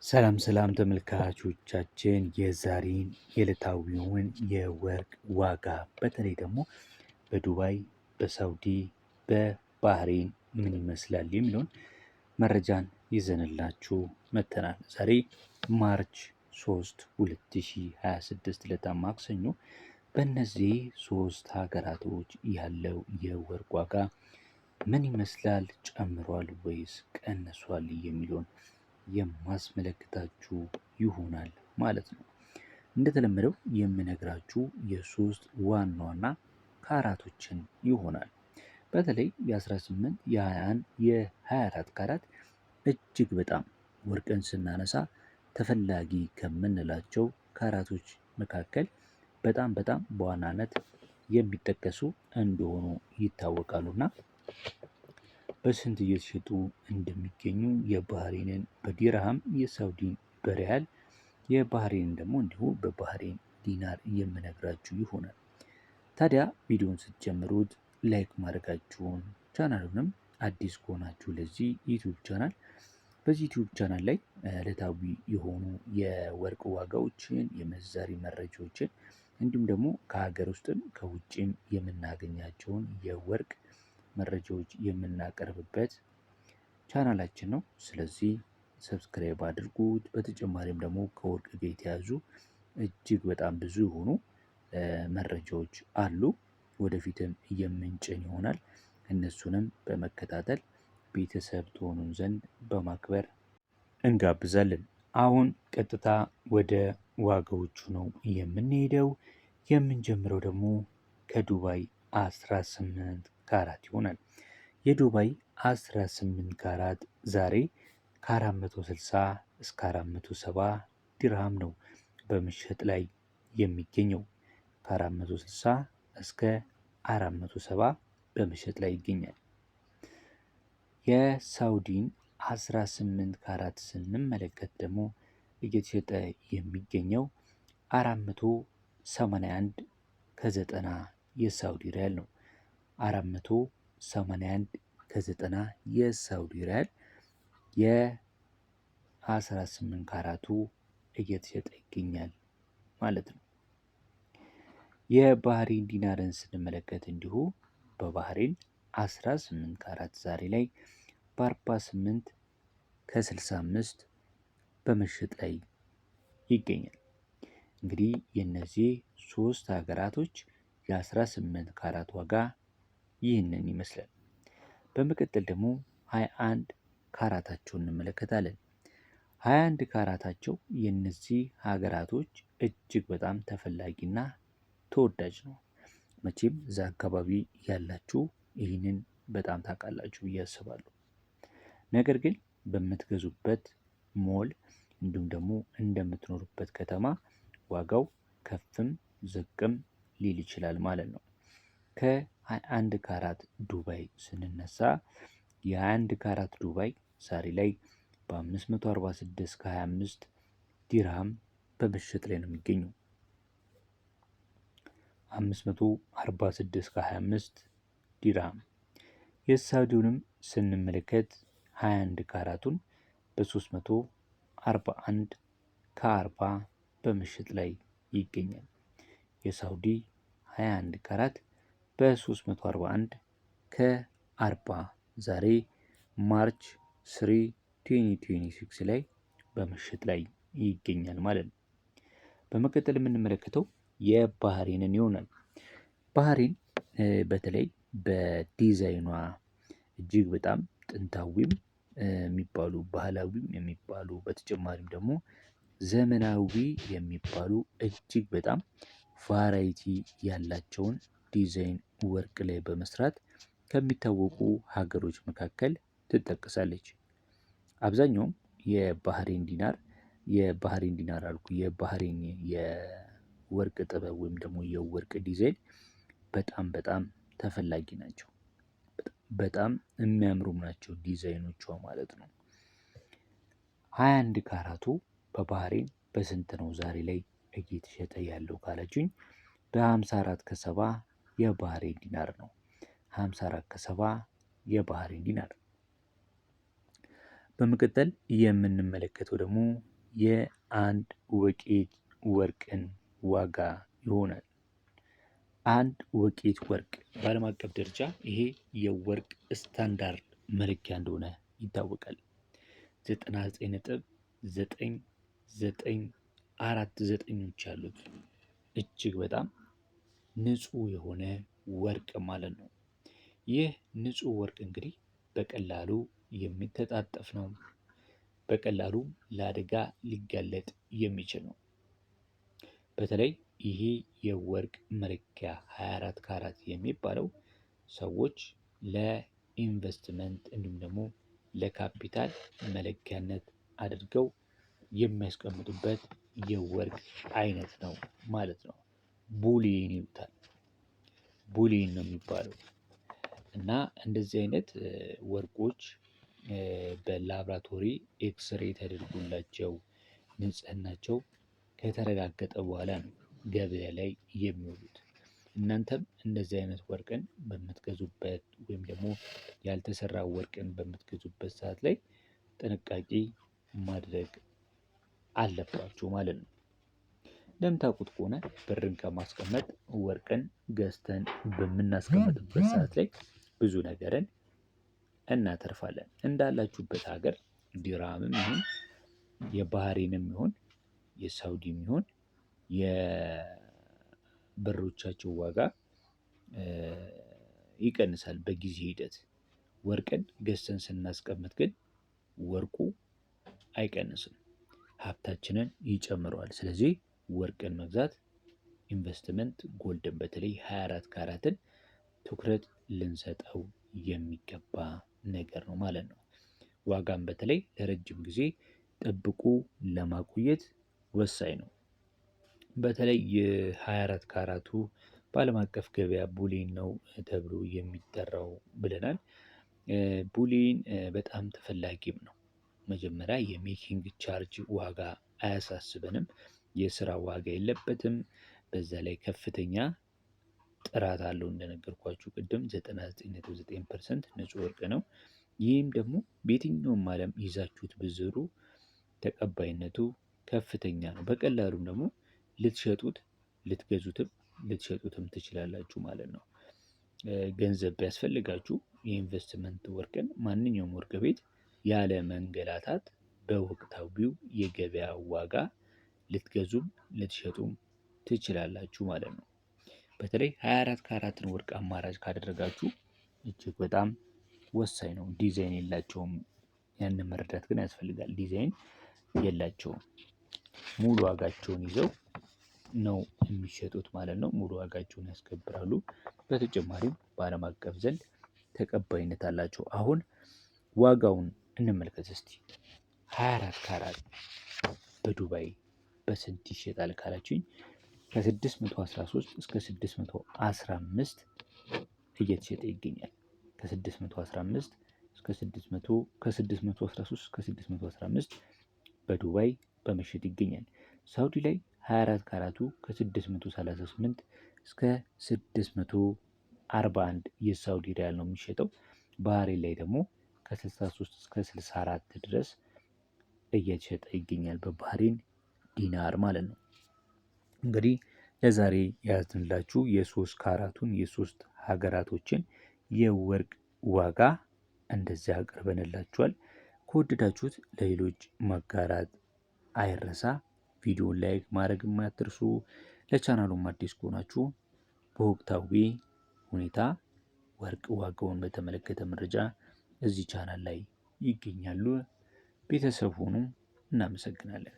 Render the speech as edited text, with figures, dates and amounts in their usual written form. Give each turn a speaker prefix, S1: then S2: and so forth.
S1: ሰላም ሰላም ተመልካቾቻችን የዛሬን የዕለታዊውን የወርቅ ዋጋ በተለይ ደግሞ በዱባይ፣ በሳውዲ፣ በባህሬን ምን ይመስላል የሚለውን መረጃን ይዘንላችሁ መጥተናል። ዛሬ ማርች 3 2026 ዕለተ ማክሰኞ በእነዚህ ሶስት ሀገራቶች ያለው የወርቅ ዋጋ ምን ይመስላል? ጨምሯል ወይስ ቀንሷል? የሚለውን የማስመለክታችሁ ይሆናል ማለት ነው። እንደተለመደው የምነግራችሁ የሶስት ዋና ዋና ካራቶችን ይሆናል። በተለይ የ18፣ የ21፣ የ24 ካራት እጅግ በጣም ወርቅን ስናነሳ ተፈላጊ ከምንላቸው ካራቶች መካከል በጣም በዋናነት የሚጠቀሱ እንደሆኑ ይታወቃሉና በስንት እየተሸጡ እንደሚገኙ የባህሬንን በዲርሃም፣ የሳውዲን በሪያል፣ የባህሬንን ደግሞ እንዲሁ በባህሬን ዲናር የምነግራችሁ ይሆናል። ታዲያ ቪዲዮውን ስትጀምሩት ላይክ ማድረጋችሁን ቻናሉንም አዲስ ከሆናችሁ ለዚህ ዩቲዩብ ቻናል በዚህ ዩቲዩብ ቻናል ላይ ዕለታዊ የሆኑ የወርቅ ዋጋዎችን፣ የምንዛሬ መረጃዎችን እንዲሁም ደግሞ ከሀገር ውስጥም ከውጭም የምናገኛቸውን የወርቅ መረጃዎች የምናቀርብበት ቻናላችን ነው። ስለዚህ ሰብስክራይብ አድርጉት። በተጨማሪም ደግሞ ከወርቅ ጋር የተያዙ እጅግ በጣም ብዙ የሆኑ መረጃዎች አሉ። ወደፊትም የምንጭን ይሆናል። እነሱንም በመከታተል ቤተሰብ ትሆኑን ዘንድ በማክበር እንጋብዛለን። አሁን ቀጥታ ወደ ዋጋዎቹ ነው የምንሄደው። የምንጀምረው ደግሞ ከዱባይ 18 ካራት ይሆናል። የዱባይ 18 ካራት ዛሬ ከ460 እስከ 470 ዲርሃም ነው በመሸጥ ላይ የሚገኘው። ከ460 እስከ 470 በመሸጥ ላይ ይገኛል። የሳውዲን 18 ካራት ስንመለከት ደግሞ እየተሸጠ የሚገኘው 481 ከ90 የሳውዲ ሪያል ነው። 481 ከ90 የሳውዲ ሪያል የ18 ካራቱ እየተሸጠ ይገኛል ማለት ነው። የባህሬን ዲናርን ስንመለከት እንዲሁ በባህሬን 18 ካራት ዛሬ ላይ በ48 ከ65 በመሸጥ ላይ ይገኛል። እንግዲህ የእነዚህ ሶስት ሀገራቶች የ18 ካራት ዋጋ ይህንን ይመስላል። በመቀጠል ደግሞ 21 ካራታቸውን እንመለከታለን። 21 ካራታቸው የእነዚህ ሀገራቶች እጅግ በጣም ተፈላጊና ተወዳጅ ነው። መቼም እዛ አካባቢ ያላችሁ ይህንን በጣም ታውቃላችሁ ብዬ አስባለሁ። ነገር ግን በምትገዙበት ሞል እንዲሁም ደግሞ እንደምትኖሩበት ከተማ ዋጋው ከፍም ዝቅም ሊል ይችላል ማለት ነው። ከ21 ካራት ዱባይ ስንነሳ የ21 ካራት ዱባይ ዛሬ ላይ በ546 ከ25 ዲርሃም በመሸጥ ላይ ነው የሚገኘው። 546 ከ25 ዲርሃም። የሳውዲውንም ስንመለከት 21 ካራቱን በ341 ከ40 በመሸጥ ላይ ይገኛል። የሳውዲ 21 ካራት በ341 ከ40 ዛሬ ማርች 3 2026 ላይ በመሸጥ ላይ ይገኛል ማለት ነው። በመቀጠል የምንመለከተው የባህሬንን ይሆናል። ባህሬን በተለይ በዲዛይኗ እጅግ በጣም ጥንታዊም የሚባሉ ባህላዊም የሚባሉ በተጨማሪም ደግሞ ዘመናዊ የሚባሉ እጅግ በጣም ቫራይቲ ያላቸውን ዲዛይን ወርቅ ላይ በመስራት ከሚታወቁ ሀገሮች መካከል ትጠቀሳለች። አብዛኛውም የባህሬን ዲናር አልኩ የባህሬን የወርቅ ጥበብ ወይም ደግሞ የወርቅ ዲዛይን በጣም ተፈላጊ ናቸው። በጣም የሚያምሩም ናቸው ዲዛይኖቿ ማለት ነው። 21 ካራቱ በባህሬን በስንት ነው ዛሬ ላይ እየተሸጠ ያለው ካላችሁኝ በ54 ከ70 የባህሬን ዲናር ነው። 54 ከ70 የባህሬን ዲናር። በመቀጠል የምንመለከተው ደግሞ የአንድ ወቄት ወርቅን ዋጋ ይሆናል። አንድ ወቄት ወርቅ በዓለም አቀፍ ደረጃ ይሄ የወርቅ ስታንዳርድ መለኪያ እንደሆነ ይታወቃል። 99.9949 ያሉት እጅግ በጣም ንጹህ የሆነ ወርቅ ማለት ነው። ይህ ንጹህ ወርቅ እንግዲህ በቀላሉ የሚተጣጠፍ ነው። በቀላሉ ለአደጋ ሊጋለጥ የሚችል ነው። በተለይ ይሄ የወርቅ መለኪያ 24 ካራት የሚባለው ሰዎች ለኢንቨስትመንት እንዲሁም ደግሞ ለካፒታል መለኪያነት አድርገው የሚያስቀምጡበት የወርቅ አይነት ነው ማለት ነው። ቡሊየን ይሉታል። ቡሊየን ነው የሚባለው እና እንደዚህ አይነት ወርቆች በላብራቶሪ ኤክስሬ ተደርጎላቸው ንጽህናቸው ከተረጋገጠ በኋላ ነው ገበያ ላይ የሚውሉት። እናንተም እንደዚህ አይነት ወርቅን በምትገዙበት ወይም ደግሞ ያልተሰራ ወርቅን በምትገዙበት ሰዓት ላይ ጥንቃቄ ማድረግ አለባችሁ ማለት ነው። እንደምታውቁት ከሆነ ብርን ከማስቀመጥ ወርቅን ገዝተን በምናስቀምጥበት ሰዓት ላይ ብዙ ነገርን እናተርፋለን። እንዳላችሁበት ሀገር ዲራምም ይሁን የባህሬንም ይሁን የሳውዲም ይሁን የብሮቻቸው ዋጋ ይቀንሳል በጊዜ ሂደት። ወርቅን ገዝተን ስናስቀምጥ ግን ወርቁ አይቀንስም፣ ሀብታችንን ይጨምረዋል። ስለዚህ ወርቅን መግዛት ኢንቨስትመንት ጎልድን በተለይ 24 ካራትን ትኩረት ልንሰጠው የሚገባ ነገር ነው ማለት ነው። ዋጋም በተለይ ለረጅም ጊዜ ጠብቆ ለማቆየት ወሳኝ ነው። በተለይ የ24 ካራቱ በዓለም አቀፍ ገበያ ቡሊየን ነው ተብሎ የሚጠራው ብለናል። ቡሊየን በጣም ተፈላጊም ነው። መጀመሪያ የሜኪንግ ቻርጅ ዋጋ አያሳስበንም፣ የስራ ዋጋ የለበትም። በዛ ላይ ከፍተኛ ጥራት አለው። እንደነገርኳችሁ ቅድም 99.9% ንጹህ ወርቅ ነው። ይህም ደግሞ በየትኛውም ዓለም ይዛችሁት ብትዞሩ ተቀባይነቱ ከፍተኛ ነው። በቀላሉም ደግሞ ልትሸጡት ልትሸጡትም ትችላላችሁ ማለት ነው። ገንዘብ ቢያስፈልጋችሁ የኢንቨስትመንት ወርቅን ማንኛውም ወርቅ ቤት ያለ መንገላታት በወቅታዊው የገበያ ዋጋ ልትገዙም ልትሸጡም ትችላላችሁ ማለት ነው። በተለይ 24 ካራትን ወርቅ አማራጭ ካደረጋችሁ እጅግ በጣም ወሳኝ ነው። ዲዛይን የላቸውም። ያንን መረዳት ግን ያስፈልጋል። ዲዛይን የላቸውም። ሙሉ ዋጋቸውን ይዘው ነው የሚሸጡት ማለት ነው። ሙሉ ዋጋቸውን ያስከብራሉ። በተጨማሪም በዓለም አቀፍ ዘንድ ተቀባይነት አላቸው። አሁን ዋጋውን እንመልከት እስቲ። 24 ካራት በዱባይ በስንት ይሸጣል ካላችሁኝ ከ613 እስከ 615 እየተሸጠ ይገኛል። ከ615 እስከ 613 እስከ 615 በዱባይ በመሸጥ ይገኛል። ሳውዲ ላይ 24 ካራቱ ከ638 እስከ 641 የሳውዲ ሪያል ነው የሚሸጠው። ባህሬን ላይ ደግሞ ከ63 እስከ 64 ድረስ እየተሸጠ ይገኛል፣ በባህሬን ዲናር ማለት ነው። እንግዲህ ለዛሬ ያዝንላችሁ የሶስት ካራቱን የሶስት ሀገራቶችን የወርቅ ዋጋ እንደዚያ አቅርበንላችኋል። ከወደዳችሁት ለሌሎች ማጋራት አይረሳ። ቪዲዮን ላይክ ማድረግ አትርሱ። ለቻናሉም አዲስ ከሆናችሁ በወቅታዊ ሁኔታ ወርቅ ዋጋውን በተመለከተ መረጃ እዚህ ቻናል ላይ ይገኛሉ። ቤተሰብ ሁኑ። እናመሰግናለን።